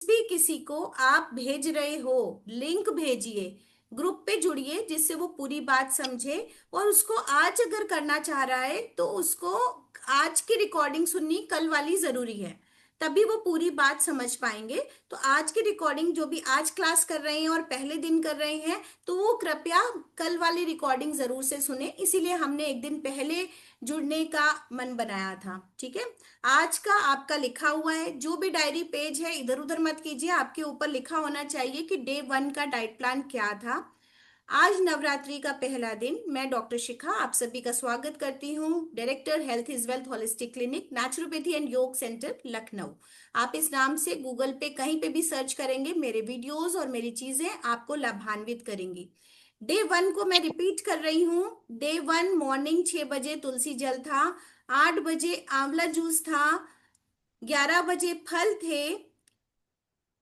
भी किसी को आप भेज रहे हो, लिंक भेजिए, ग्रुप पे जुड़िए जिससे वो पूरी बात समझे। और उसको आज अगर करना चाह रहा है तो उसको आज की रिकॉर्डिंग सुननी कल वाली जरूरी है, तभी वो पूरी बात समझ पाएंगे। तो आज की रिकॉर्डिंग जो भी आज क्लास कर रहे हैं और पहले दिन कर रहे हैं, तो वो कृपया कल वाली रिकॉर्डिंग जरूर से सुने, इसीलिए हमने एक दिन पहले जुड़ने का मन बनाया था। ठीक है, आज का आपका लिखा हुआ है, जो भी डायरी पेज है इधर उधर मत कीजिए, आपके ऊपर लिखा होना चाहिए कि डे 1 का डाइट प्लान क्या था। आज नवरात्रि का पहला दिन। मैं डॉक्टर शिखा आप सभी का स्वागत करती हूँ, director health is wealth holistic clinic naturopathy and योग सेंटर लखनऊ। आप इस नाम से गूगल पे कहीं पे भी सर्च करेंगे, मेरे वीडियोस और मेरी चीजें आपको लाभान्वित करेंगी। डे 1 को मैं रिपीट कर रही हूँ। डे 1 मॉर्निंग 6 बजे तुलसी जल था, 8 बजे आंवला जूस था, 11 बजे फल थे,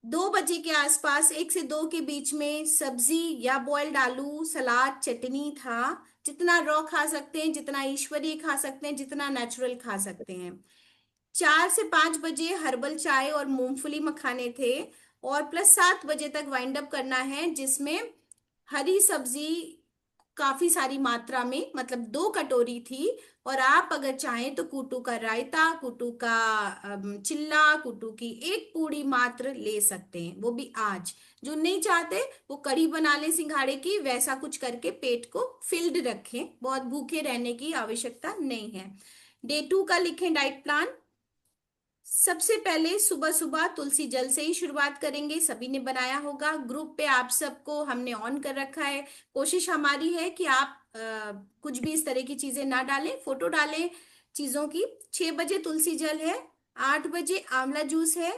2 बजे के आसपास 1 से 2 के बीच में सब्जी या बॉइल्ड आलू सलाद चटनी था। जितना रॉ खा सकते हैं, जितना ईश्वरीय खा सकते हैं, जितना नेचुरल खा सकते हैं। 4 से 5 बजे हर्बल चाय और मूंगफली मखाने थे। और प्लस 7 बजे तक वाइंड अप करना है, जिसमें हरी सब्जी काफी सारी मात्रा में, मतलब 2 कटोरी थी। और आप अगर चाहें तो कुटू का रायता, कुटू का चिल्ला, कुटू की एक पूड़ी मात्र ले सकते हैं, वो भी आज। जो नहीं चाहते वो कढ़ी बना ले सिंघाड़े की, वैसा कुछ करके पेट को फिल्ड रखें, बहुत भूखे रहने की आवश्यकता नहीं है। डे 2 का लिखें डाइट प्लान। सबसे पहले सुबह सुबह तुलसी जल से ही शुरुआत करेंगे, सभी ने बनाया होगा, ग्रुप पे आप सबको हमने ऑन कर रखा है। कोशिश हमारी है कि आप कुछ भी इस तरह की चीजें ना डालें, फोटो डालें चीजों की। 6 बजे तुलसी जल है, 8 बजे आंवला जूस है,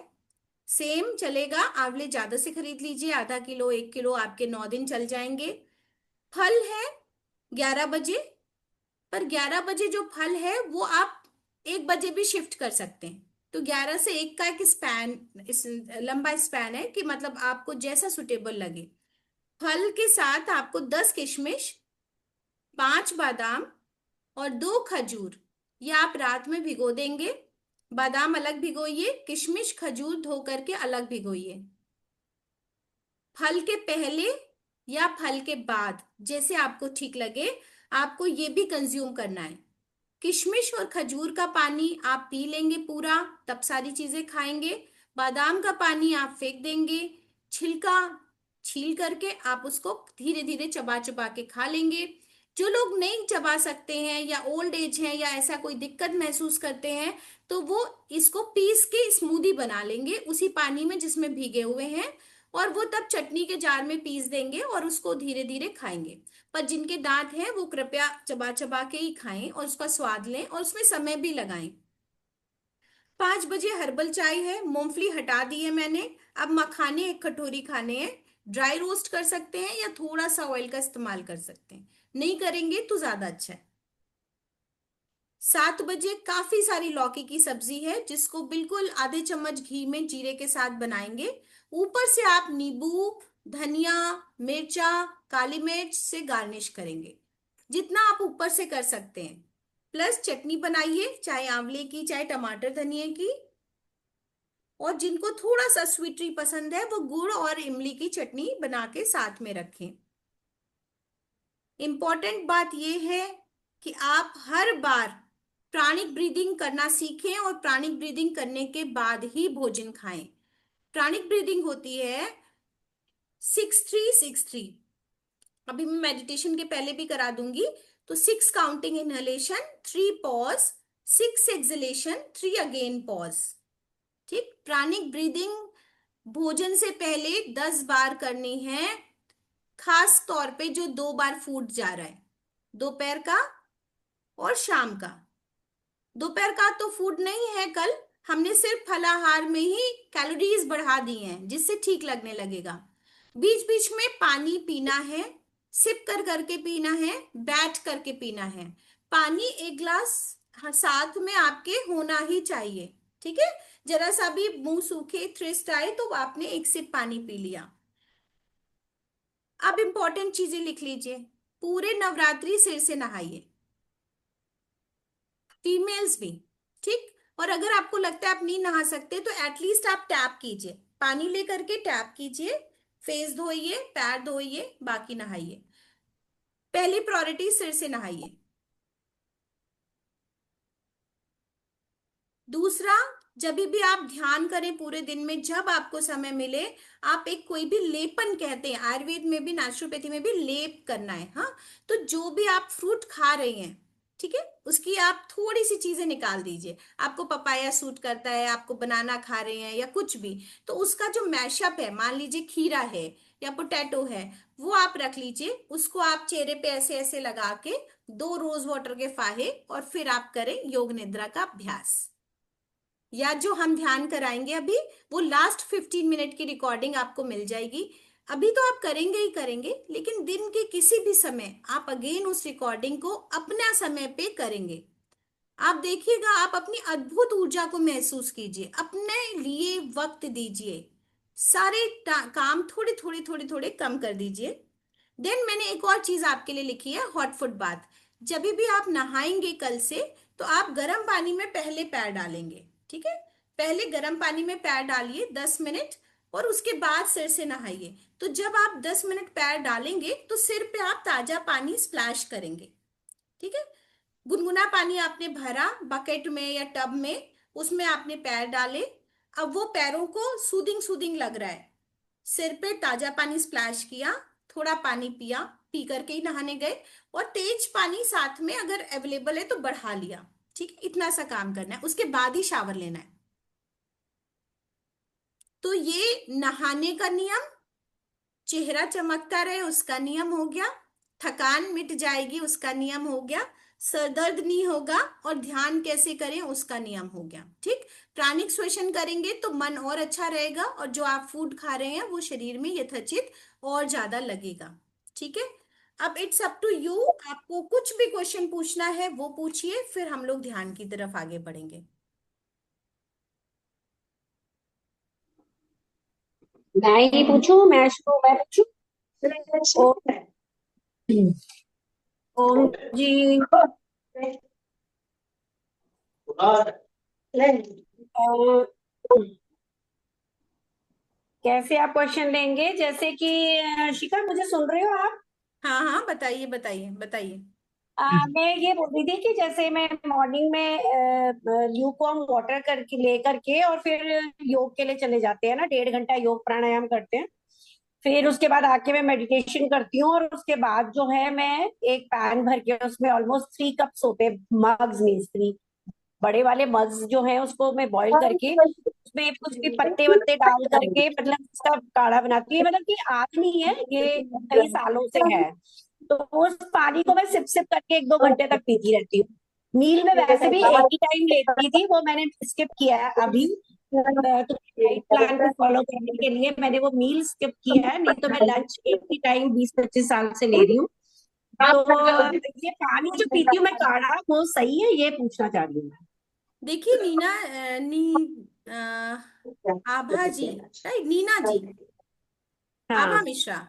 सेम चलेगा, आंवले ज्यादा से खरीद लीजिए, आधा किलो 1 किलो आपके 9 दिन चल जाएंगे। फल है 11 बजे, पर 11 बजे जो फल है वो आप 1 बजे भी शिफ्ट कर सकते हैं। तो 11 से 1 का एक स्पैन, इस लंबा स्पैन है कि मतलब आपको जैसा सुटेबल लगे। फल के साथ आपको 10 किशमिश, 5 बादाम और 2 खजूर, ये आप रात में भिगो देंगे। बादाम अलग भिगोइए, किशमिश खजूर धो करके अलग भिगोइए। फल के पहले या फल के बाद, जैसे आपको ठीक लगे, आपको ये भी कंज्यूम करना है। किशमिश और खजूर का पानी आप पी लेंगे पूरा, तब सारी चीजें खाएंगे। बादाम का पानी आप फेंक देंगे, छिलका छील करके आप उसको धीरे धीरे चबा चबा के खा लेंगे। जो लोग नहीं चबा सकते हैं या ओल्ड एज हैं या ऐसा कोई दिक्कत महसूस करते हैं, तो वो इसको पीस के स्मूदी बना लेंगे उसी पानी में जिसमें भीगे हुए हैं, और वो तब चटनी के जार में पीस देंगे और उसको धीरे धीरे खाएंगे। पर जिनके दांत हैं वो कृपया चबा चबा के ही खाएं और उसका स्वाद लें और उसमें समय भी लगाएं। 5 बजे हर्बल चाय है, मूंगफली हटा दी है मैंने। अब मखाने 1 कटोरी खाने हैं, ड्राई रोस्ट कर सकते हैं या थोड़ा सा ऑयल का इस्तेमाल कर सकते हैं, नहीं करेंगे तो ज्यादा अच्छा है। 7 बजे काफी सारी लौकी की सब्जी है, जिसको बिल्कुल आधे चम्मच घी में जीरे के साथ बनाएंगे। ऊपर से आप नींबू, धनिया, मिर्चा, काली मिर्च से गार्निश करेंगे, जितना आप ऊपर से कर सकते हैं। प्लस चटनी बनाइए, चाहे आंवले की चाहे टमाटर धनिया की। और जिनको थोड़ा सा स्वीटरी पसंद है वो गुड़ और इमली की चटनी बना के साथ में रखें। इंपॉर्टेंट बात यह है कि आप हर बार प्राणिक ब्रीदिंग करना सीखें और प्राणिक ब्रीदिंग करने के बाद ही भोजन खाएं। प्राणिक ब्रीदिंग होती है 6-3-6-3। अभी मैं मेडिटेशन के पहले भी करा दूंगी। तो 6 counting inhalation, 3 pause, 6 acceleration, 3 again pause. ठीक, प्राणिक ब्रीदिंग भोजन से पहले 10 बार करनी है, खास तौर पे जो 2 बार फूड जा रहा है, दोपहर का और शाम का। दोपहर का तो फूड नहीं है कल, हमने सिर्फ फलाहार में ही कैलोरीज बढ़ा दी हैं जिससे ठीक लगने लगेगा। बीच बीच में पानी पीना है, सिप कर करके पीना है, बैठ करके पीना है। पानी 1 गिलास साथ में आपके होना ही चाहिए। ठीक है, जरा सा भी मुंह सूखे थ्रिस्ट आए तो आपने 1 सिप पानी पी लिया। अब इंपॉर्टेंट चीजें लिख लीजिए। पूरे नवरात्रि सिर से नहाइए, फीमेल्स भी। ठीक, और अगर आपको लगता है आप नहीं नहा सकते तो एटलीस्ट आप टैप कीजिए। पानी लेकर के टैप कीजिए, फेस धोइए, पैर धोइए, बाकी नहाइए। पहली प्रायोरिटी सिर से नहाइए। दूसरा, जब भी आप ध्यान करें पूरे दिन में, जब आपको समय मिले, आप एक कोई भी लेपन कहते हैं, आयुर्वेद में भी नेचुरोपैथी में भी लेप करना है। हाँ, तो जो भी आप फ्रूट खा रहे हैं, ठीक है, उसकी आप थोड़ी सी चीजें निकाल दीजिए। आपको पपाया सूट करता है, आपको बनाना खा रहे हैं या कुछ भी, तो उसका जो मैशअप है, मान लीजिए खीरा है या पोटैटो है, वो आप रख लीजिए। उसको आप चेहरे पे ऐसे ऐसे लगा के 2 रोज वाटर के फाहे, और फिर आप करें योग निद्रा का अभ्यास। या जो हम ध्यान कराएंगे अभी, वो लास्ट 15 मिनट की रिकॉर्डिंग आपको मिल जाएगी। अभी तो आप करेंगे ही करेंगे, लेकिन दिन के किसी भी समय आप अगेन उस रिकॉर्डिंग को अपना समय पे करेंगे। आप देखिएगा, आप अपनी अद्भुत ऊर्जा को महसूस कीजिए, अपने लिए वक्त दीजिए, सारे काम थोड़े थोड़े थोड़े थोड़े कम कर दीजिए। देन मैंने एक और चीज आपके लिए लिखी है, हॉट फुट बाथ। जब भी आप नहाएंगे कल से, तो आप गर्म पानी में पहले पैर डालेंगे, ठीक है। पहले गर्म पानी में पैर डालिए 10 मिनट, और उसके बाद सिर से नहाइए। तो जब आप 10 मिनट पैर डालेंगे, तो सिर पे आप ताजा पानी स्प्लैश करेंगे, ठीक है। गुनगुना पानी आपने भरा बकेट में या टब में, उसमें आपने पैर डाले। अब वो पैरों को सूदिंग सूदिंग लग रहा है, सिर पे ताजा पानी स्प्लैश किया, थोड़ा पानी पिया, पी करके ही नहाने गए, और तेज पानी साथ में अगर अवेलेबल है तो बढ़ा लिया, ठीक है। इतना सा काम करना है, उसके बाद ही शावर लेना है। तो ये नहाने का नियम, चेहरा चमकता रहे उसका नियम हो गया, थकान मिट जाएगी उसका नियम हो गया, सर दर्द नहीं होगा, और ध्यान कैसे करें उसका नियम हो गया, ठीक। प्राणिक श्वसन करेंगे तो मन और अच्छा रहेगा, और जो आप फूड खा रहे हैं वो शरीर में यथोचित और ज्यादा लगेगा, ठीक है। अब इट्स अप टू यू, आपको कुछ भी क्वेश्चन पूछना है वो पूछिए, फिर हम लोग ध्यान की तरफ आगे बढ़ेंगे। मैं ही पूछूं? मैं पूछूं? ओम ओम जी। अ, कैसे आप क्वेश्चन लेंगे? जैसे कि शिखा, मुझे सुन रहे हो आप? हाँ हाँ, बताइए बताइए बताइए। मैं ये बोल रही थी कि जैसे मैं मॉर्निंग में ल्यूकवार्म वाटर करके लेकर के और फिर योग के लिए चले जाते हैं ना, 1.5 घंटा योग प्राणायाम करते हैं। फिर उसके बाद आके मैं मेडिटेशन करती हूँ, और उसके बाद जो है मैं एक पैन भर के उसमें ऑलमोस्ट 3 कप्स होते हैं, मग्स मीन्स 3 बड़े वाले मग्स जो है, उसको मैं बॉईल करके उसमें कुछ भी पत्ते वत्ते डाल करके मतलब उसका काढ़ा बनाती है। मतलब कि आज नहीं है, ये कई सालों से है। तो उस पानी को मैं सिप सिप करके 1-2 घंटे तक पीती रहती हूँ। मील में वैसे भी एक ही टाइम लेती थी, वो मैंने स्किप किया है अभी। तो डाइट प्लान को फॉलो करने के लिए मैंने वो मील स्किप किया है, नहीं तो मैं लंच एक ही टाइम 20-25 साल से ले रही हूँ। तो ये पानी जो पीती हूँ मैं काढ़ा, वो सही है? ये पूछना चाह रही हूँ देखिए नीना, आभा जी, राइट, नीना जी, मैं। आभा हाँ, मिश्रा।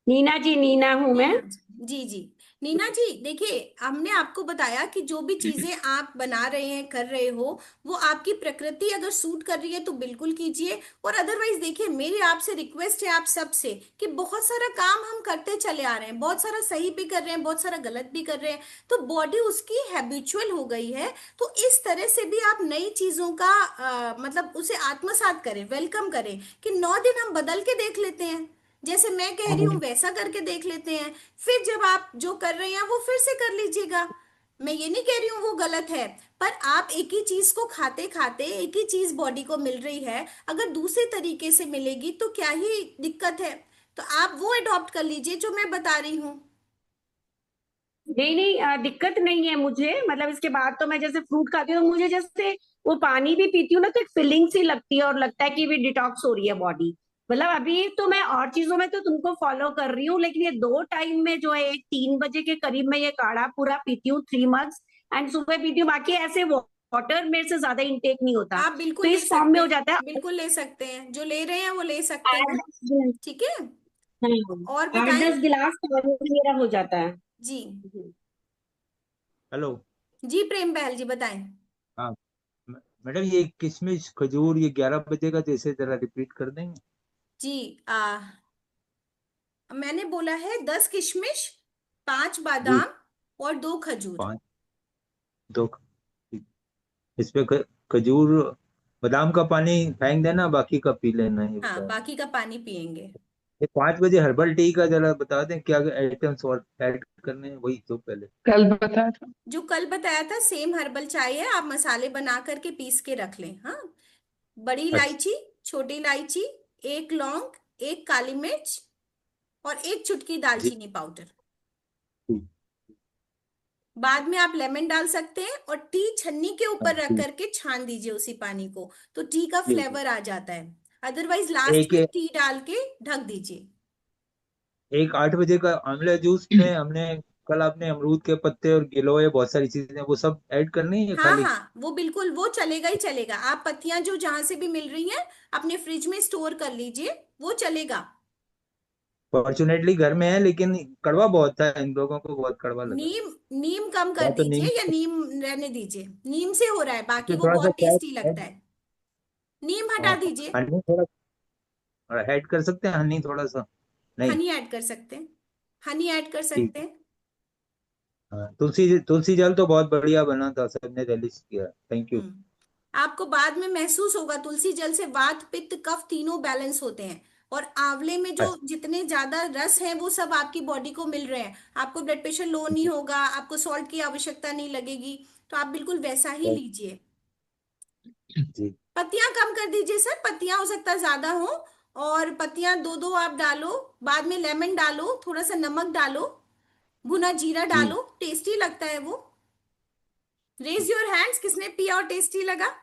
नीना जी, नीना हूं मैं। नीना जी, जी जी। नीना जी, देखिए हमने आपको बताया कि जो भी चीजें आप बना रहे हैं, कर रहे हो, वो आपकी प्रकृति अगर सूट कर रही है तो बिल्कुल कीजिए। और अदरवाइज देखिए, मेरी आपसे रिक्वेस्ट है आप सबसे, कि बहुत सारा काम हम करते चले आ रहे हैं, बहुत सारा सही भी कर रहे हैं, बहुत सारा गलत भी कर रहे हैं, तो बॉडी उसकी हैबिचुअल हो गई है। तो इस तरह से भी आप नई चीजों का मतलब उसे आत्मसात करें, वेलकम करें, कि 9 दिन हम बदल के देख लेते हैं, जैसे मैं कह रही हूँ वैसा करके देख लेते हैं। फिर जब आप जो कर रहे हैं वो फिर से कर लीजिएगा। मैं ये नहीं कह रही हूँ वो गलत है, पर आप एक ही चीज को खाते खाते एक ही चीज बॉडी को मिल रही है, अगर दूसरे तरीके से मिलेगी तो क्या ही दिक्कत है। तो आप वो अडॉप्ट कर लीजिए जो मैं बता रही हूँ। नहीं नहीं, दिक्कत नहीं है मुझे। मतलब इसके बाद तो मैं जैसे फ्रूट खाती हूँ तो मुझे जैसे वो पानी भी पीती हूँ ना, तो एक फीलिंग सी लगती है और लगता है कि भी डिटॉक्स हो रही है बॉडी। मतलब अभी तो मैं और चीजों में तो तुमको फॉलो कर रही हूँ, लेकिन ये 2 टाइम में जो है, एक 3 बजे के करीब में ये काढ़ा पूरा पीती हूँ, 3 मग्स, एंड सुबह पीती हूँ। बाकी ऐसे वाटर मेरे से ज्यादा इंटेक नहीं होता। आप तो बिल्कुल ले इस फॉर्म में सकते हो हैं, जाता है। बिल्कुल ले सकते हैं, जो ले रहे हैं वो ले सकते हैं। 8-10, ठीक है, हाँ, और आठ बताएं। दस गिलास पानी मेरा हो जाता है। जी, हेलो। जी प्रेम बहल जी बताएं। हाँ, मैडम ये किशमिश खजूर ये 11 बजे का जैसे जरा रिपीट कर देंगे। जी, मैंने बोला है 10 किशमिश, 5 बादाम जी। और 2 खजूर। 5 2। इसपे खजूर बादाम का पानी फेंक देना, बाकी का पी लेना, ये हाँ, बताया। बाकी का पानी पियेंगे। ये 5 बजे हर्बल टी का जरा बता दें क्या आइटम्स और ऐड करने हैं, वही तो पहले। कल बताया था। जो कल बताया था सेम हर्बल चाय है, आप मसाले बना करके पीस के रख लें। हाँ, बड़ी अच्छा। इलायची, छोटी इलायची, 1 लौंग, 1 काली मिर्च और 1 चुटकी जी। दालचीनी पाउडर। ठीक। बाद में आप लेमन डाल सकते हैं और टी छन्नी के हाँ ऊपर रख ठीक। करके छान दीजिए उसी पानी को, तो टी का जी जी। फ्लेवर आ जाता है। अदरवाइज लास्ट एक में टी डाल के ढक दीजिए। एक 8 बजे का आंवला जूस में हमने, कल आपने अमरूद के पत्ते और गिलोय बहुत सारी चीजें वो सब ऐड करनी है या हाँ खाली? हाँ, वो बिल्कुल, वो चलेगा ही चलेगा। आप पत्तियां जो जहां से भी मिल रही हैं अपने फ्रिज में स्टोर कर लीजिए, वो चलेगा। फॉर्चुनेटली घर में है, लेकिन कड़वा बहुत था, इन लोगों को बहुत कड़वा लगा। नीम, नीम कम कर या तो दीजिए नीम, या नीम रहने दीजिए। नीम से हो रहा है, बाकी इसमें वो थोड़ा सा बहुत क्या टेस्टी लगता ऐड, है। नीम हटा दीजिए। हनी थोड़ा ऐड कर सकते हैं, हनी थोड़ा सा? नहीं। हनी ऐड कर सकते हैं, हनी ऐड कर ठीक सकते है। हैं। हाँ, तुलसी तुलसी जल तो बहुत बढ़िया बना था, सबने रिलीज किया, थैंक यू। हम्म, आपको बाद में महसूस होगा तुलसी जल से वात पित्त कफ तीनों बैलेंस होते हैं। और आंवले में जो अच्छा। जितने ज्यादा रस हैं वो सब आपकी बॉडी को मिल रहे हैं। आपको ब्लड प्रेशर लो नहीं जी। होगा, आपको सॉल्ट की आवश्यकता नहीं लगेगी। तो आप बिल्कुल वैसा ही लीजिए। जी। पत्तियां कम कर दीजिए सर, पत्तियां हो सकता है ज्यादा हो। और पत्तियां दो दो आप डालो। बाद में लेमन डालो, थोड़ा सा नमक डालो, भुना जीरा जी। डालो, टेस्टी लगता है वो। रेज योर हैंड्स, किसने पिया और टेस्टी लगा?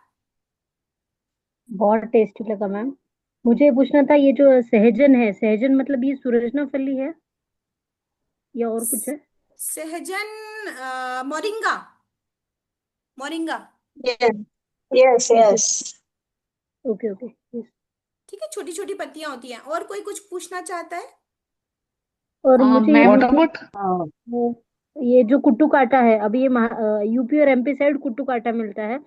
बहुत टेस्टी लगा मैम। मुझे ये पूछना था, ये जो सहजन है, सहजन मतलब ये सूरजनाफली है या और कुछ है? सहजन, moringa, moringa. Yes, yes, okay yes. Okay okay. ठीक है, छोटी छोटी पत्तियां होती हैं। और कोई कुछ पूछना चाहता है? और मुझे ये मैम व्हाट पूछना अबाउट। था, ये जो कुट्टू काटा है, अभी ये यूपी और एमपी साइड कुट्टू काटा मिलता है।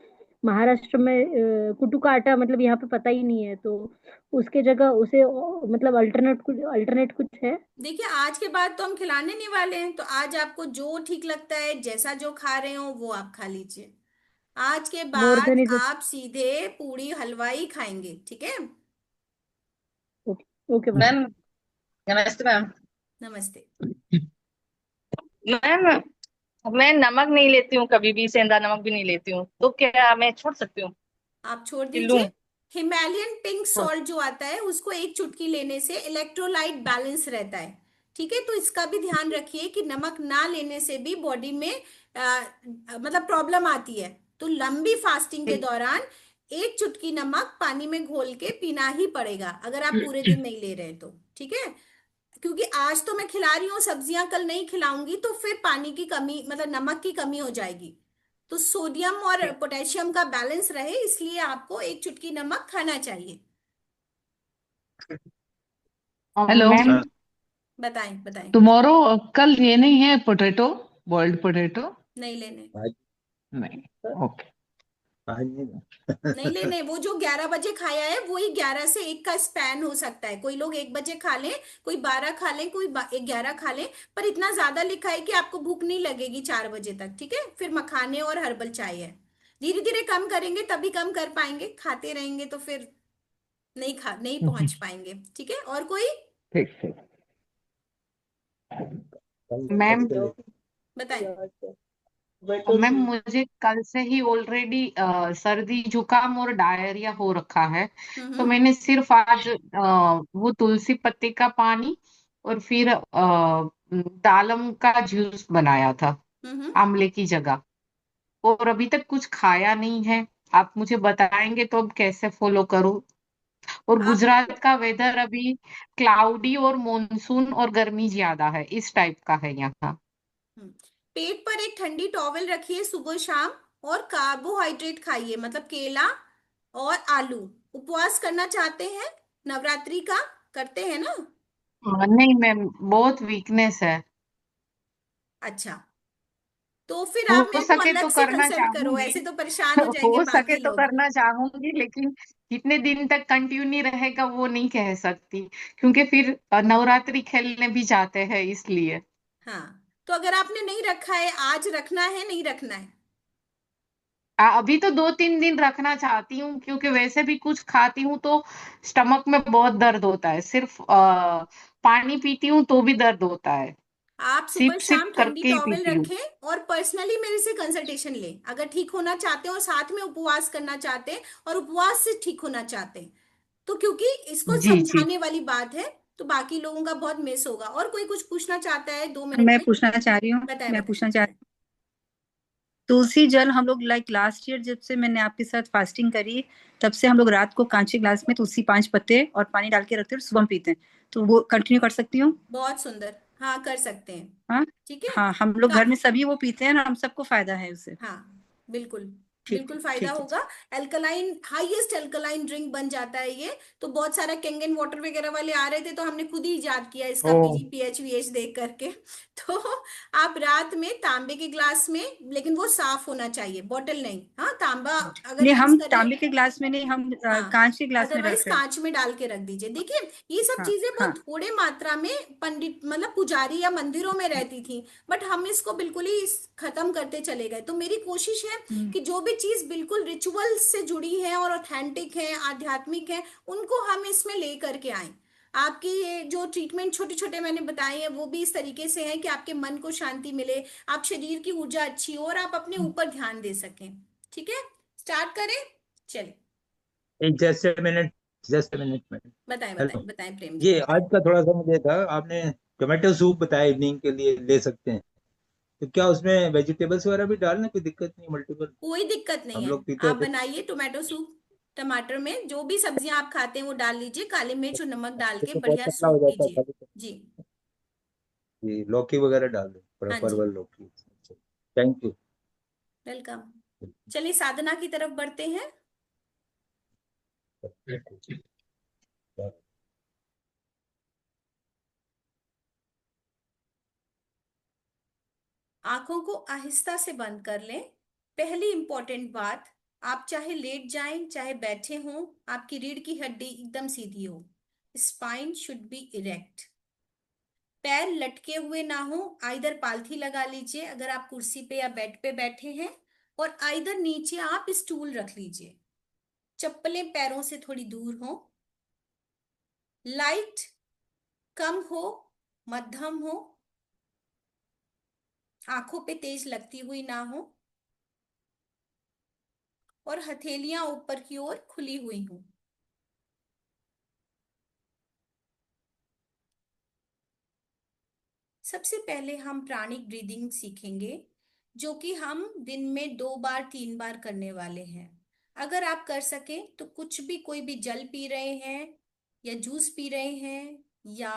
महाराष्ट्र में कुट्टू काटा मतलब यहाँ पे पता ही नहीं है, तो उसके जगह उसे मतलब अल्टरनेट कुछ है? देखिए, आज के बाद तो हम खिलाने नहीं वाले हैं, तो आज आपको जो ठीक लगता है, जैसा जो खा रहे हो वो आप खा लीजिए। आज के बाद गोवर्धन जो। आप सीधे पूरी हलवाई खाएंगे, ठीक है? Okay okay ma'am. मैम, नमस्ते मैम। नमस्ते। मैम, मैं नमक नहीं लेती हूँ, कभी भी सेंधा नमक भी नहीं लेती हूँ, तो क्या मैं छोड़ सकती हूँ आप छोड़ कि दीजिए। लूं? हिमालयन पिंक सॉल्ट जो आता है उसको 1 चुटकी लेने से इलेक्ट्रोलाइट बैलेंस रहता है। ठीक है, तो इसका भी ध्यान रखिए कि नमक ना लेने से भी बॉडी में मतलब प्रॉब्लम आती है। तो लंबी फास्टिंग के ठीक। दौरान 1 चुटकी नमक पानी में घोल के पीना ही पड़ेगा, अगर आप पूरे दिन नहीं ले रहे हैं तो। ठीक है, क्योंकि आज तो मैं खिला रही हूँ सब्जियां, कल नहीं खिलाऊंगी तो फिर पानी की कमी मतलब नमक की कमी हो जाएगी। तो सोडियम और ठीक। पोटेशियम का बैलेंस रहे, इसलिए आपको 1 चुटकी नमक खाना चाहिए। हेलो। मैम। हाँ। बताएं बताएं। टुमारो, कल ये नहीं है पोटैटो, बॉइल्ड पोटैटो? नहीं लेने, आज नहीं। ओके। आज नहीं। नहीं लेने। वो जो 11 बजे खाया है वही 11 से 1 का स्पैन हो सकता है। कोई लोग 1 बजे खा लें, कोई 12 खा लें, कोई 11 खा लें। पर इतना ज्यादा लिखा है कि आपको भूख नहीं लगेगी 4 बजे तक। ठीक है, फिर मखाने और हर्बल चाय है। धीरे धीरे कम करेंगे तभी कम कर पाएंगे, खाते रहेंगे तो फिर नहीं पहुंच पाएंगे। ठीक है, और कोई? ठीक ठीक। कल मैम, कल बताएं। मैम मुझे कल से ही ऑलरेडी सर्दी जुकाम और डायरिया हो रखा है। तो हम्म मैंने सिर्फ आज वो तुलसी पत्ती का पानी और फिर दालम का जूस बनाया था हम्म। आंवले की जगह, और अभी तक कुछ खाया नहीं है। आप मुझे बताएंगे तो अब कैसे फॉलो करूं? और आप गुजरात का वेदर अभी क्लाउडी और मॉनसून और गर्मी ज्यादा है, इस टाइप का है यहाँ। हम्म, पेट पर एक ठंडी टॉवेल रखिए सुबह शाम। और कार्बोहाइड्रेट खाइए, मतलब केला और आलू। उपवास करना चाहते हैं? नवरात्रि का करते हैं ना? नहीं मैम, बहुत वीकनेस है। अच्छा, तो फिर आप हो मेरे को सके अलग तो से करना कंसल्ट करो, चाहूंगी। ऐसे तो परेशान हो जाएंगे हो सके बाकी तो लोग। करना चाहूंगी, लेकिन कितने दिन तक कंटिन्यू रहेगा वो नहीं कह सकती, क्योंकि फिर नवरात्रि खेलने भी जाते हैं इसलिए। हाँ, तो अगर आपने नहीं रखा है, आज रखना है नहीं रखना है? अभी तो 2-3 दिन रखना चाहती हूँ, क्योंकि वैसे भी कुछ खाती हूँ तो स्टमक में बहुत दर्द होता है, सिर्फ पानी पीती हूँ तो भी दर्द होता है। आप सुबह सिप सिप शाम ठंडी करके ही टॉवेल पीती हूँ। रखें और पर्सनली मेरे से कंसल्टेशन लें अगर ठीक होना चाहते हैं और साथ में उपवास करना चाहते हैं और उपवास से ठीक होना चाहते हैं। तो क्योंकि इसको जी जी। समझाने वाली बात है, तो बाकी लोगों का बहुत मिस होगा। और कोई कुछ पूछना चाहता है 2 मिनट मैं में? पूछना चाह रही हूँ, बताएं मैं बताएं पूछना चाह रही बताएं। हूँ। तुलसी जल हम लोग लाइक लास्ट ईयर जब से मैंने आपके साथ फास्टिंग करी, तब से हम लोग रात को कांचे ग्लास में तुलसी 5 पत्ते और पानी डाल के रखते हैं और सुबह में पीते हैं। तो वो कंटिन्यू कर सकती हूँ? बहुत सुंदर, हाँ कर सकते हैं। हाँ। ठीक है। हाँ, हम लोग का घर में सभी वो पीते हैं ना, हम सबको फायदा है उससे। हाँ, बिल्कुल। ठीक बिल्कुल है, फायदा ठीक है। होगा। एल्कलाइन, हाईएस्ट एल्कलाइन ड्रिंक बन जाता है ये। तो बहुत सारा कैंगन वाटर वगैरह वाले आ रहे थे, तो हमने खुद ही इजाद किया इसका, ओ पीजी पीएच वीएच देख करके। तो आप रात में तांबे के ग्लास में, लेकिन वो साफ होना चाहिए, बॉटल नहीं। हाँ, तांबा अगर नहीं, यूज हम करिए। तांबे के ग्लास में नहीं, हम हाँ, कांच के ग्लास में अदरवाइज रख रहे हैं। कांच में डाल के रख दीजिए। देखिए, ये सब हाँ। चीजें हाँ। बहुत थोड़े मात्रा में पंडित मतलब पुजारी या मंदिरों में रहती थी, बट हम इसको बिल्कुल ही खत्म करते चले गए। तो मेरी कोशिश है हम्म। कि जो भी चीज बिल्कुल रिचुअल से जुड़ी है और ऑथेंटिक है, आध्यात्मिक है, उनको हम इसमें ले करके आए। आपकी ये जो ट्रीटमेंट छोटे छोटे मैंने बताए हैं, वो भी इस तरीके से है कि आपके मन को शांति मिले, आप शरीर की ऊर्जा अच्छी हो और आप अपने ऊपर ध्यान दे सकें। ठीक है, स्टार्ट करें? चलिए, एक जस्ट ए मिनट में। बताएं बताएं हेलो। बताएं प्रेम जी। ये आज का थोड़ा सा मुझे था, आपने टोमेटो सूप बताया इवनिंग के लिए ले सकते हैं, तो क्या उसमें वेजिटेबल्स वगैरह भी डालना, कोई दिक्कत नहीं? मल्टीपल कोई दिक्कत नहीं हम है। लोग पीते आप हैं तो। बनाइए टोमेटो सूप। टमाटर में जो भी सब्जियां आप खाते हैं वो डाल लीजिए, काली मिर्च और नमक डाल के तो बहुत बढ़िया पतला हो सूप जाता है पीजिए। खाली तो। जी। जी, लौकी वगैरह डाल दो, हाँ जी, परवल लौकी। Thank you. वेलकम। चलिए साधना की तरफ बढ़ते हैं। आंखों को आहिस्ता से बंद कर लें। पहली इंपॉर्टेंट बात, आप चाहे लेट जाएं चाहे बैठे हों, आपकी रीढ़ की हड्डी एकदम सीधी हो। Spine should be erect. पैर लटके हुए ना हो, आइदर पालथी लगा लीजिए अगर आप कुर्सी पे या बेड पे बैठे हैं, और आइदर नीचे आप स्टूल रख लीजिए। चप्पलें पैरों से थोड़ी दूर हो। लाइट कम हो, मध्यम हो, आंखों पे तेज लगती हुई ना हो, और हथेलियां ऊपर की ओर खुली हुई हो। सबसे पहले हम प्राणिक ब्रीदिंग सीखेंगे, जो कि हम दिन में 2 बार 3 बार करने वाले हैं। अगर आप कर सके तो कुछ भी, कोई भी जल पी रहे हैं या जूस पी रहे हैं या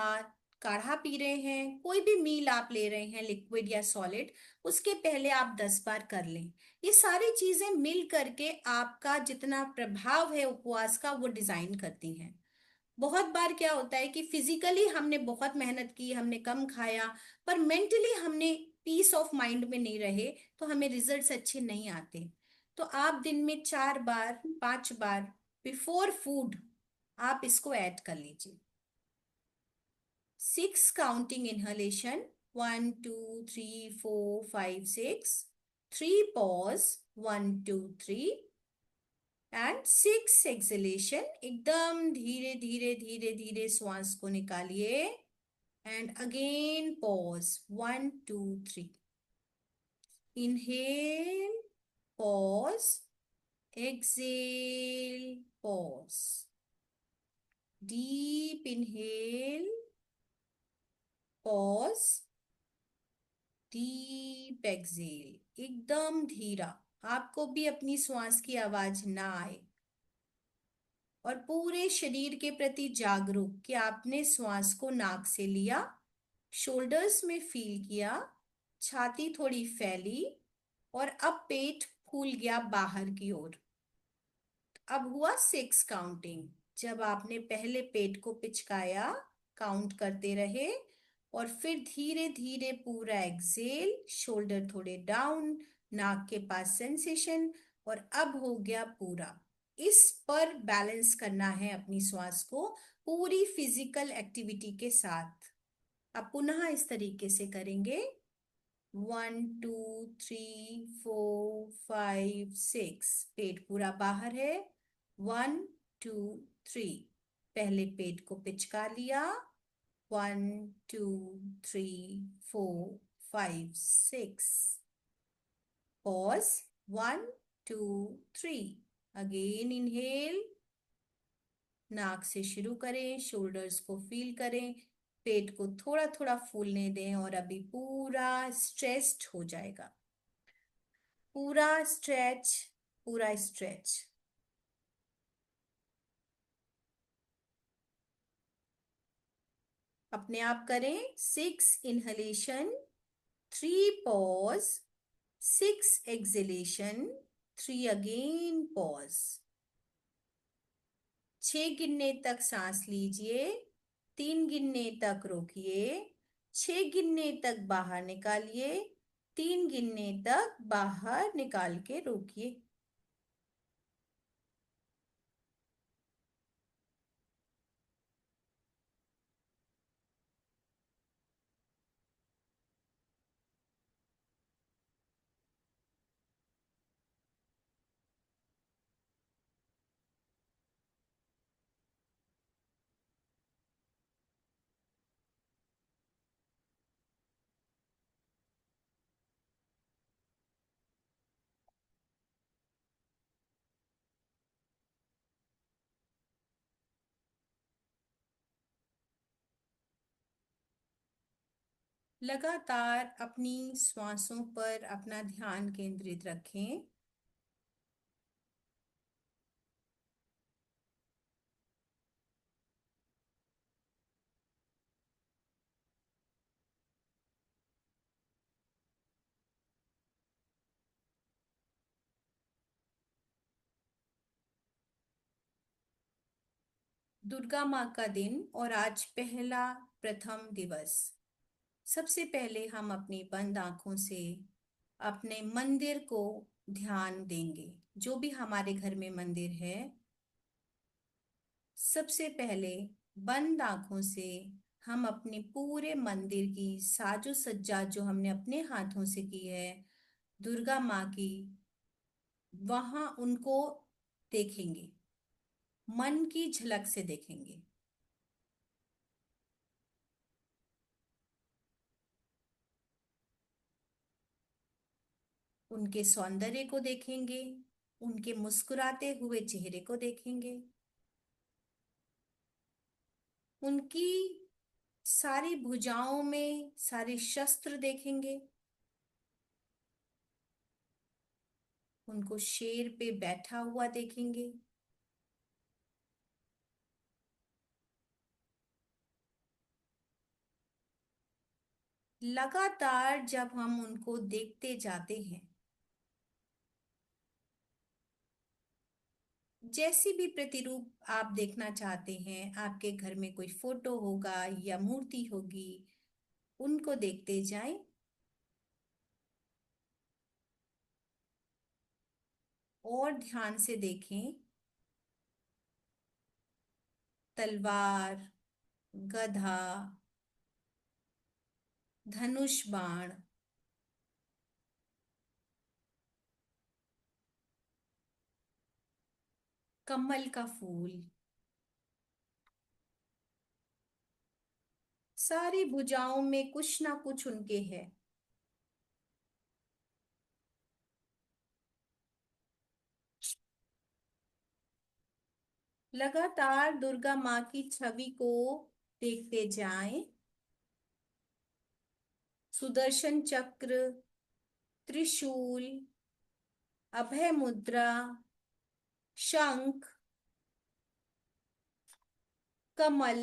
काढ़ा पी रहे हैं, कोई भी मील आप ले रहे हैं लिक्विड या सॉलिड, उसके पहले आप 10 बार कर लें। ये सारी चीजें मिल करके आपका जितना प्रभाव है उपवास का वो डिजाइन करती हैं। बहुत बार क्या होता है कि फिजिकली हमने बहुत मेहनत की, हमने कम खाया, पर मेंटली हमने पीस ऑफ माइंड में नहीं रहे, तो हमें रिजल्ट्स अच्छे नहीं आते। तो आप दिन में 4 बार 5 बार बिफोर फूड आप इसको ऐड कर लीजिए। 6 counting inhalation, 1 2 3 4 5 6, 3 pause, 1 2 3, and 6 exhalation. एकदम धीरे धीरे धीरे धीरे श्वास को निकालिए, and again pause, 1 2 3। Inhale, pause, exhale, pause. Deep inhale, pause, deep exhale. एकदम धीरा, आपको भी अपनी श्वास की आवाज ना आए, और पूरे शरीर के प्रति जागरूक कि आपने श्वास को नाक से लिया, शोल्डर्स में फील किया, छाती थोड़ी फैली, और अब पेट फूल गया बाहर की ओर। अब हुआ 6 काउंटिंग। जब आपने पहले पेट को पिचकाया, काउंट करते रहे, और फिर धीरे धीरे पूरा एक्सेल, शोल्डर थोड़े डाउन, नाक के पास सेंसेशन, और अब हो गया पूरा। इस पर बैलेंस करना है अपनी श्वास को पूरी फिजिकल एक्टिविटी के साथ। अब पुनः इस तरीके से करेंगे। 1 2 3 4 5 6। पेट पूरा बाहर है। 1 2 3। पहले पेट को पिचका लिया। 1 2 3 4 5 6। पॉज। 1 2 3। Again inhale. नाक से शुरू करें, शोल्डर्स को फील करें, पेट को थोड़ा थोड़ा फूलने दें, और अभी पूरा स्ट्रेच्ड हो जाएगा। पूरा स्ट्रेच, पूरा स्ट्रेच। अपने आप करें। 6 inhalation, 3 pause, 6 acceleration, 3 again pause. 6 गिनने तक सांस लीजिए, 3 गिनने तक रोकिए, 6 गिनने तक बाहर निकालिए, 3 गिनने तक बाहर निकाल के रोकिए। लगातार अपनी श्वासों पर अपना ध्यान केंद्रित रखें। दुर्गा माँ का दिन और आज पहला प्रथम दिवस। सबसे पहले हम अपनी बंद आंखों से अपने मंदिर को ध्यान देंगे। जो भी हमारे घर में मंदिर है, सबसे पहले बंद आंखों से हम अपने पूरे मंदिर की साजो सज्जा जो हमने अपने हाथों से की है दुर्गा माँ की, वहां उनको देखेंगे, मन की झलक से देखेंगे। उनके सौंदर्य को देखेंगे, उनके मुस्कुराते हुए चेहरे को देखेंगे, उनकी सारी भुजाओं में सारे शस्त्र देखेंगे, उनको शेर पे बैठा हुआ देखेंगे। लगातार जब हम उनको देखते जाते हैं, जैसी भी प्रतिरूप आप देखना चाहते हैं, आपके घर में कोई फोटो होगा या मूर्ति होगी, उनको देखते जाएं। और ध्यान से देखें। तलवार, गधा, धनुष बाण, कमल का फूल, सारी भुजाओं में कुछ ना कुछ उनके है। लगातार दुर्गा माँ की छवि को देखते जाएं। सुदर्शन चक्र, त्रिशूल, अभय मुद्रा, शंख, कमल,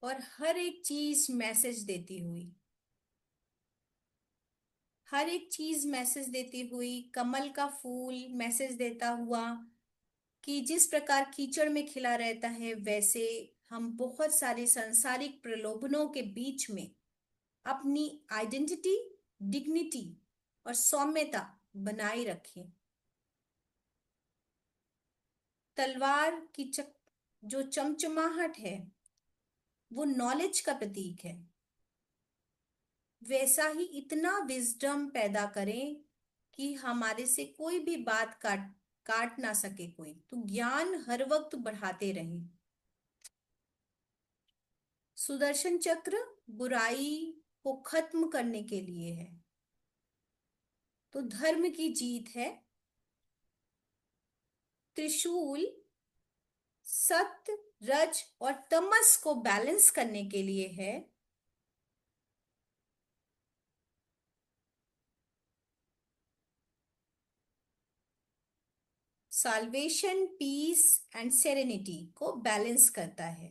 और हर एक चीज मैसेज देती हुई। हर एक चीज मैसेज देती हुई, कमल का फूल मैसेज देता हुआ कि जिस प्रकार कीचड़ में खिला रहता है, वैसे हम बहुत सारे सांसारिक प्रलोभनों के बीच में अपनी आइडेंटिटी, डिग्निटी और सौम्यता बनाए रखें। तलवार की जो चमचमाहट है वो नॉलेज का प्रतीक है। वैसा ही इतना विजडम पैदा करें कि हमारे से कोई भी बात काट काट ना सके कोई, तो ज्ञान हर वक्त बढ़ाते रहें। सुदर्शन चक्र बुराई को खत्म करने के लिए है, तो धर्म की जीत है। त्रिशूल सत्य, रज और तमस को बैलेंस करने के लिए है। साल्वेशन, पीस एंड सेरेनिटी को बैलेंस करता है।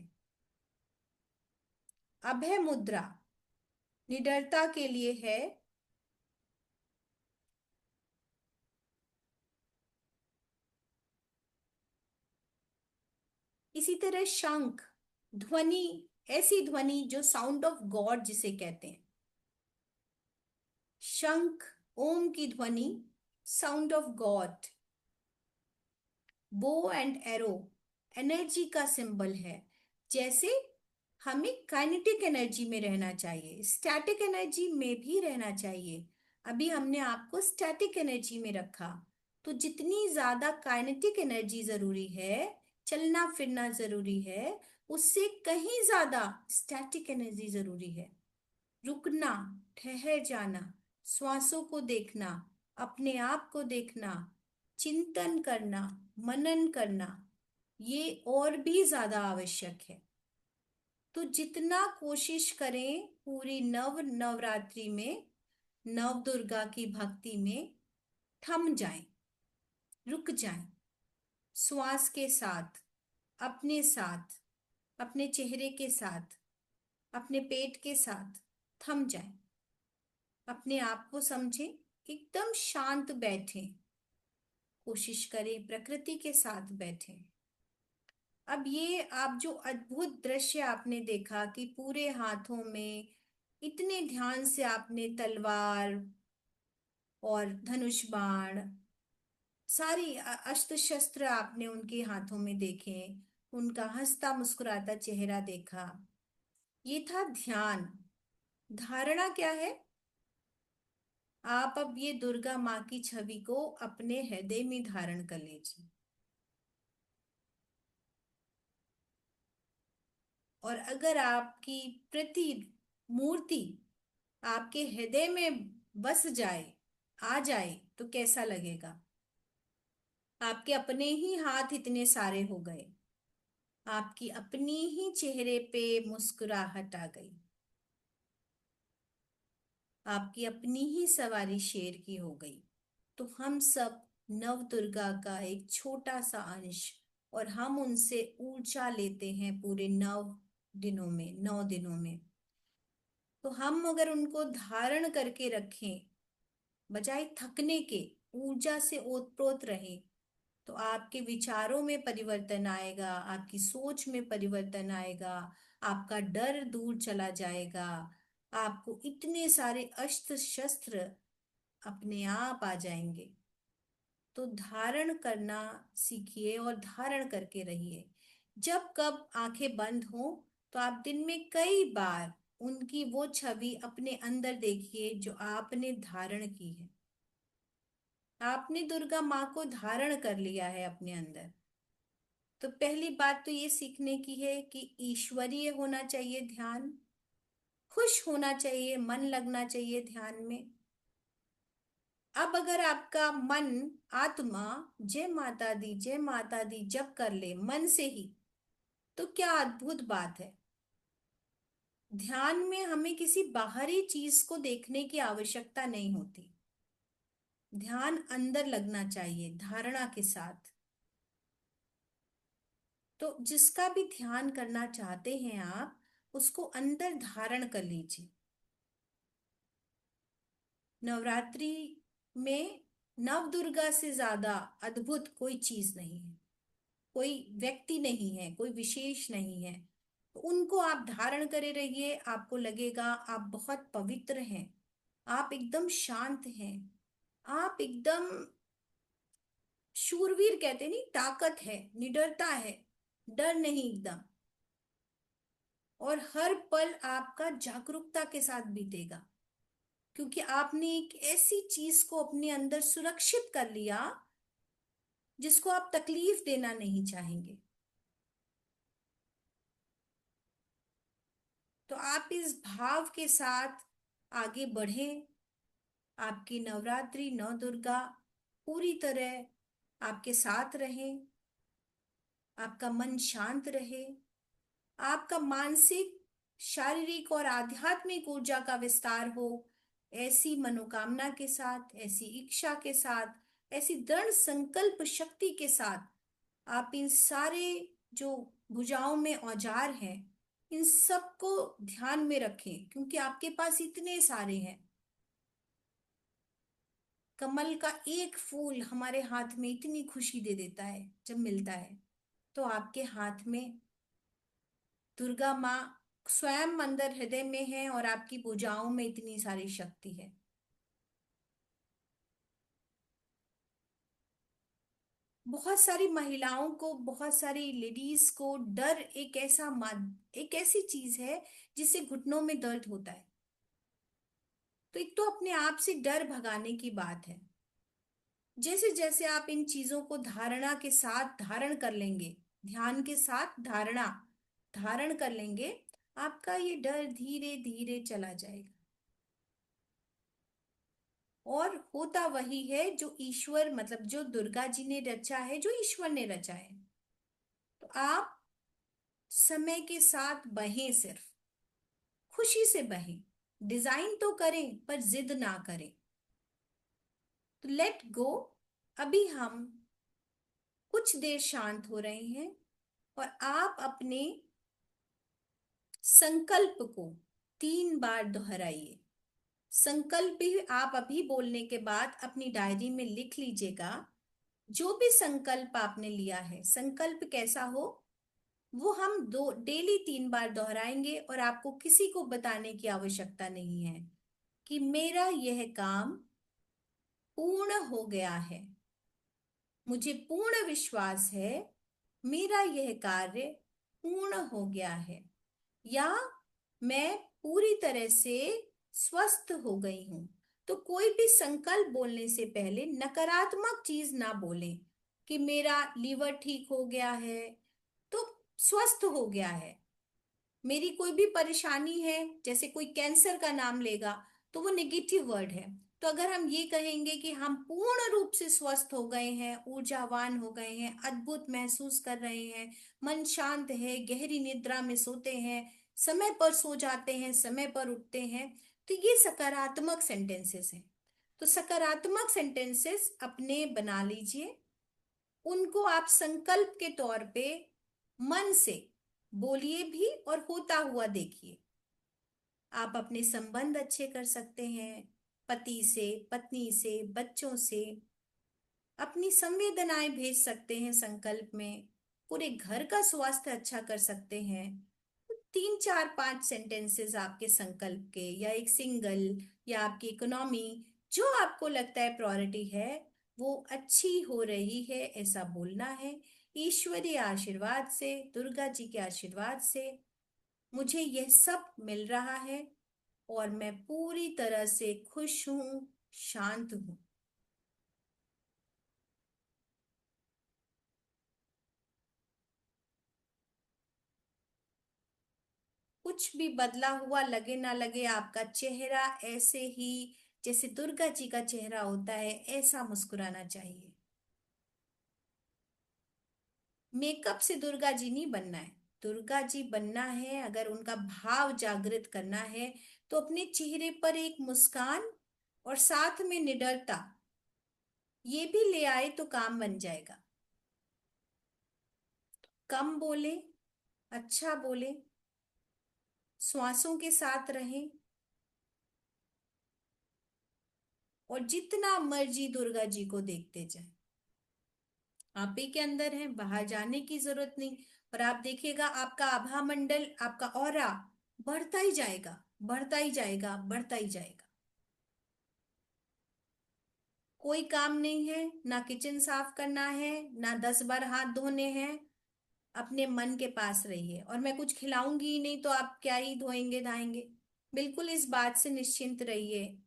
अभय मुद्रा निडरता के लिए है। इसी तरह शंख ध्वनि, ऐसी ध्वनि जो साउंड ऑफ गॉड जिसे कहते हैं। शंख ओम की ध्वनि, sound of God. Bow and arrow energy का सिंबल है। जैसे हमें काइनेटिक एनर्जी में रहना चाहिए, स्टैटिक एनर्जी में भी रहना चाहिए। अभी हमने आपको स्टैटिक एनर्जी में रखा, तो जितनी ज्यादा काइनेटिक एनर्जी जरूरी है, चलना फिरना जरूरी है, उससे कहीं ज्यादा स्टैटिक एनर्जी जरूरी है। रुकना, ठहर जाना, श्वासों को देखना, अपने आप को देखना, चिंतन करना, मनन करना, ये और भी ज्यादा आवश्यक है। तो जितना कोशिश करें पूरी नवरात्रि में नव दुर्गा की भक्ति में थम जाएं, रुक जाएं, श्वास के साथ, अपने चेहरे के साथ, अपने पेट के साथ थम जाएं। अपने आप को समझें, एकदम शांत बैठें, कोशिश करें प्रकृति के साथ बैठें। अब ये आप जो अद्भुत दृश्य आपने देखा कि पूरे हाथों में इतने ध्यान से आपने तलवार और धनुष बाण, सारी अस्त्र शस्त्र आपने उनके हाथों में देखे, उनका हंसता मुस्कुराता चेहरा देखा, ये था ध्यान। धारणा क्या है? आप अब ये दुर्गा माँ की छवि को अपने हृदय में धारण कर लीजिए, और अगर आपकी प्रति मूर्ति आपके हृदय में बस जाए, आ जाए, तो कैसा लगेगा? आपके अपने ही हाथ इतने सारे हो गए, आपकी अपनी ही चेहरे पे मुस्कुराहट आ गई, आपकी अपनी ही सवारी शेर की हो गई। तो हम सब नव दुर्गा का एक छोटा सा अंश, और हम उनसे ऊर्जा लेते हैं पूरे 9 दिनों में। तो हम अगर उनको धारण करके रखें, बजाय थकने के ऊर्जा से ओतप्रोत रहें, तो आपके विचारों में परिवर्तन आएगा, आपकी सोच में परिवर्तन आएगा, आपका डर दूर चला जाएगा, आपको इतने सारे अस्त्र शस्त्र अपने आप आ जाएंगे। तो धारण करना सीखिए और धारण करके रहिए। जब कब आंखें बंद हो तो आप दिन में कई बार उनकी वो छवि अपने अंदर देखिए जो आपने धारण की है। आपने दुर्गा माँ को धारण कर लिया है अपने अंदर। तो पहली बात तो ये सीखने की है कि ईश्वरीय होना चाहिए ध्यान, खुश होना चाहिए, मन लगना चाहिए ध्यान में। अब अगर आपका मन, आत्मा जय माता दी जप कर ले मन से ही, तो क्या अद्भुत बात है। ध्यान में हमें किसी बाहरी चीज को देखने की आवश्यकता नहीं होती। ध्यान अंदर लगना चाहिए धारणा के साथ। तो जिसका भी ध्यान करना चाहते हैं आप, उसको अंदर धारण कर लीजिए। नवरात्रि में नव दुर्गा से ज्यादा अद्भुत कोई चीज नहीं है, कोई व्यक्ति नहीं है, कोई विशेष नहीं है। तो उनको आप धारण करे रहिए, आपको लगेगा आप बहुत पवित्र हैं, आप एकदम शांत हैं, आप एकदम शूरवीर, कहते नहीं, ताकत है, निडरता है, डर नहीं एकदम। और हर पल आपका जागरूकता के साथ बीतेगा, क्योंकि आपने एक ऐसी चीज को अपने अंदर सुरक्षित कर लिया जिसको आप तकलीफ देना नहीं चाहेंगे। तो आप इस भाव के साथ आगे बढ़ें। आपकी नवरात्रि नौ दुर्गा पूरी तरह आपके साथ रहें, आपका मन शांत रहे, आपका मानसिक, शारीरिक और आध्यात्मिक ऊर्जा का विस्तार हो। ऐसी मनोकामना के साथ, ऐसी इच्छा के साथ, ऐसी दृढ़ संकल्प शक्ति के साथ आप इन सारे जो भुजाओं में औजार हैं, इन सबको ध्यान में रखें, क्योंकि आपके पास इतने सारे हैं। कमल का एक फूल हमारे हाथ में इतनी खुशी दे देता है जब मिलता है। तो आपके हाथ में दुर्गा माँ स्वयं अंदर हृदय में है और आपकी पूजाओं में इतनी सारी शक्ति है। बहुत सारी महिलाओं को, बहुत सारी लेडीज को डर एक ऐसी चीज है जिससे घुटनों में दर्द होता है। तो एक तो अपने आप से डर भगाने की बात है। जैसे जैसे आप इन चीजों को धारणा के साथ धारण कर लेंगे, ध्यान के साथ धारण कर लेंगे, आपका ये डर धीरे धीरे चला जाएगा। और होता वही है जो ईश्वर, मतलब जो दुर्गा जी ने रचा है, जो ईश्वर ने रचा है। तो आप समय के साथ बहें, सिर्फ खुशी से बहें, डिजाइन तो करें पर जिद ना करें। तो लेट गो। अभी हम कुछ देर शांत हो रहे हैं और आप अपने संकल्प को 3 बार दोहराइए। संकल्प भी आप अभी बोलने के बाद अपनी डायरी में लिख लीजिएगा। जो भी संकल्प आपने लिया है, संकल्प कैसा हो, वो हम डेली 3 बार दोहराएंगे। और आपको किसी को बताने की आवश्यकता नहीं है कि मेरा यह काम पूर्ण हो गया है, मुझे पूर्ण विश्वास है मेरा यह कार्य पूर्ण हो गया है, या मैं पूरी तरह से स्वस्थ हो गई हूं। तो कोई भी संकल्प बोलने से पहले नकारात्मक चीज ना बोलें कि मेरा लीवर ठीक हो गया है, तो स्वस्थ हो गया है। मेरी कोई भी परेशानी है, जैसे कोई कैंसर का नाम लेगा तो वो नेगेटिव वर्ड है। तो अगर हम ये कहेंगे कि हम पूर्ण रूप से स्वस्थ हो गए हैं, ऊर्जावान हो गए हैं, अद्भुत महसूस कर रहे हैं, मन शांत है, गहरी निद्रा में सोते हैं, समय पर सो जाते हैं, समय पर उठते हैं, तो ये सकारात्मक सेंटेंसेस हैं। तो सकारात्मक सेंटेंसेस अपने बना लीजिए, उनको आप संकल्प के तौर पे मन से बोलिए भी और होता हुआ देखिए। आप अपने संबंध अच्छे कर सकते हैं, पति से, पत्नी से, बच्चों से। अपनी संवेदनाएं भेज सकते हैं संकल्प में। पूरे घर का स्वास्थ्य अच्छा कर सकते हैं। 3 4 5 सेंटेंसेस आपके संकल्प के, या एक सिंगल, या आपकी इकोनॉमी, जो आपको लगता है प्रायोरिटी है, वो अच्छी हो रही है, ऐसा बोलना है। ईश्वरीय आशीर्वाद से, दुर्गा जी के आशीर्वाद से मुझे यह सब मिल रहा है और मैं पूरी तरह से खुश हूं, शांत हूं। कुछ भी बदला हुआ लगे ना लगे, आपका चेहरा ऐसे ही, जैसे दुर्गा जी का चेहरा होता है, ऐसा मुस्कुराना चाहिए। मेकअप से दुर्गा जी नहीं बनना है। दुर्गा जी बनना है, अगर उनका भाव जागृत करना है, तो अपने चेहरे पर एक मुस्कान और साथ में निडरता, ये भी ले आए तो काम बन जाएगा। कम बोले, अच्छा बोले, श्वासों के साथ रहें। और जितना मर्जी दुर्गा जी को देखते जाए। आप ही के अंदर है, बाहर जाने की जरूरत नहीं। और आप देखिएगा आपका आभा मंडल, आपका ऑरा बढ़ता ही जाएगा, बढ़ता ही जाएगा, बढ़ता ही जाएगा। कोई काम नहीं है, ना किचन साफ करना है, ना 10 बार हाथ धोने हैं। अपने मन के पास रहिए, और मैं कुछ खिलाऊंगी ही नहीं तो आप क्या ही धोएंगे धाएंगे। बिल्कुल इस बात से निश्चिंत रहिए।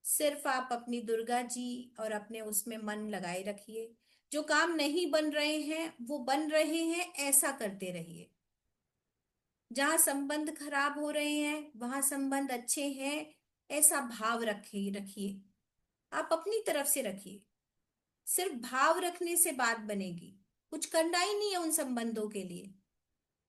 सिर्फ आप अपनी दुर्गा जी और अपने उसमें मन लगाए रखिए। जो काम नहीं बन रहे हैं वो बन रहे हैं, ऐसा करते रहिए। जहां संबंध खराब हो रहे हैं वहां संबंध अच्छे हैं, ऐसा भाव रखिए रखिए। आप अपनी तरफ से रखिए। सिर्फ भाव रखने से बात बनेगी, कुछ करना ही नहीं है उन संबंधों के लिए।